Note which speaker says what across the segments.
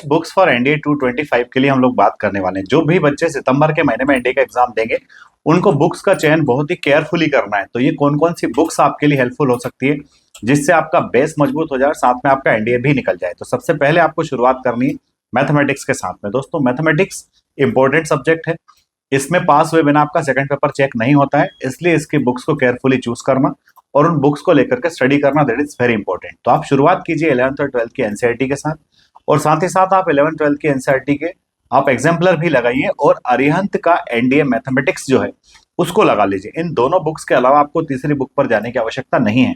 Speaker 1: Best books for NDA 225 के लिए हम लोग बात करने वाले हैं। जो भी बच्चे सितंबर के महीने में एनडीए का एग्जाम देंगे उनको बुक्स का चयन बहुत ही केयरफुली करना है। तो ये कौन कौन सी बुक्स आपके लिए हेल्पफुल हो सकती है जिससे आपका बेस मजबूत हो जाए और साथ में आपका एनडीए भी निकल जाए। तो सबसे पहले आपको शुरुआत करनी है मैथमेटिक्स के साथ में। दोस्तों मैथमेटिक्स इंपॉर्टेंट सब्जेक्ट है, इसमें पास हुए बिना आपका सेकंड पेपर चेक नहीं होता है, इसलिए इसकी बुक्स को केयरफुली चूज करना और उन बुक्स को लेकर के स्टडी करना दैट इज वेरी इंपॉर्टेंट। तो आप शुरुआत कीजिए 11th और 12th की एनसीईआरटी के साथ, और साथ ही साथ आप 11th 12th की एनसीईआरटी के आप एग्जाम्पलर भी लगाइए और अरिहंत का एनडीए मैथमेटिक्स जो है उसको लगा लीजिए। इन दोनों बुक्स के अलावा आपको तीसरी बुक पर जाने की आवश्यकता नहीं है।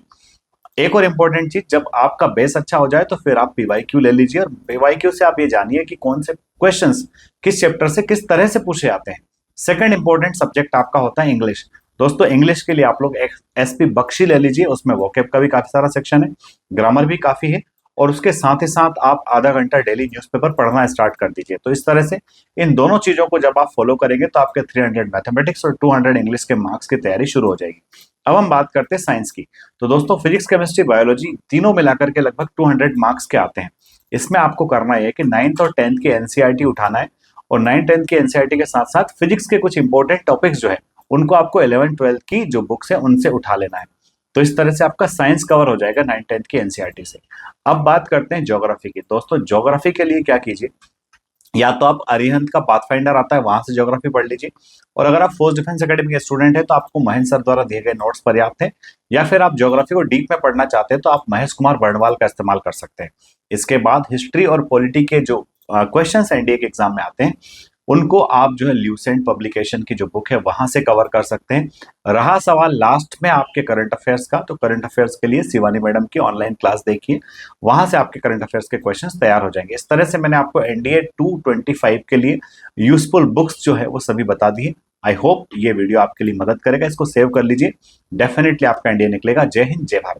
Speaker 1: एक और इम्पोर्टेंट चीज, जब आपका बेस अच्छा हो जाए तो फिर आप पीवाईक्यू ले लीजिए और पीवाईक्यू से आप ये जानिए कि कौन से क्वेश्चंस किस चैप्टर से किस तरह से पूछे जाते हैं। सेकंड इंपॉर्टेंट सब्जेक्ट आपका होता है इंग्लिश। दोस्तों इंग्लिश के लिए आप लोग एसपी बख्शी ले लीजिए, उसमें वोकैब का भी काफी सारा सेक्शन है, ग्रामर भी काफी है, और उसके साथ ही साथ आप आधा घंटा डेली न्यूज़पेपर पढ़ना स्टार्ट कर दीजिए। तो इस तरह से इन दोनों चीजों को जब आप फॉलो करेंगे तो आपके 300 मैथमेटिक्स और 200 इंग्लिश के मार्क्स की तैयारी शुरू हो जाएगी। अब हम बात करते हैं साइंस की। तो दोस्तों फिजिक्स, केमिस्ट्री, बायोलॉजी तीनों मिलाकर के लगभग 200 मार्क्स के आते हैं। इसमें आपको करना है कि 9th और 10th की एनसीईआरटी उठाना है, और 9th 10th की एनसीईआरटी के साथ साथ फिजिक्स के कुछ इंपॉर्टेंट टॉपिक्स जो है उनको आपको 11th 12th की जो बुक्स है उनसे उठा लेना है। तो इस तरह से आपका साइंस कवर हो जाएगा 9th 10th की एनसीईआरटी से। अब बात करते हैं ज्योग्राफी की। दोस्तों ज्योग्राफी के लिए क्या कीजिए, या तो आप अरिहंत का पाथफाइंडर आता है वहां से ज्योग्राफी पढ़ लीजिए, और अगर आप फोर्स डिफेंस एकेडमी के स्टूडेंट हैं तो आपको महेंद्र सर द्वारा दिए गए नोट्स पर्याप्त है, या फिर आप ज्योग्राफी को डीप में पढ़ना चाहते हैं तो आप महेश कुमार बर्णवाल का इस्तेमाल कर सकते हैं। इसके बाद हिस्ट्री और पॉलिटी के जो क्वेश्चन एनडीए के एग्जाम में आते हैं उनको आप जो है ल्यूसेंट पब्लिकेशन की जो बुक है वहां से कवर कर सकते हैं। रहा सवाल लास्ट में आपके करंट अफेयर्स का, तो करंट अफेयर्स के लिए शिवानी मैडम की ऑनलाइन क्लास देखिए, वहां से आपके करंट अफेयर्स के क्वेश्चंस तैयार हो जाएंगे। इस तरह से मैंने आपको एनडीए 225 के लिए यूजफुल बुक्स जो है वो सभी बता दी है। आई होप ये वीडियो आपके लिए मदद करेगा, इसको सेव कर लीजिए, डेफिनेटली आपका एनडीए निकलेगा। जय हिंद, जय भारत।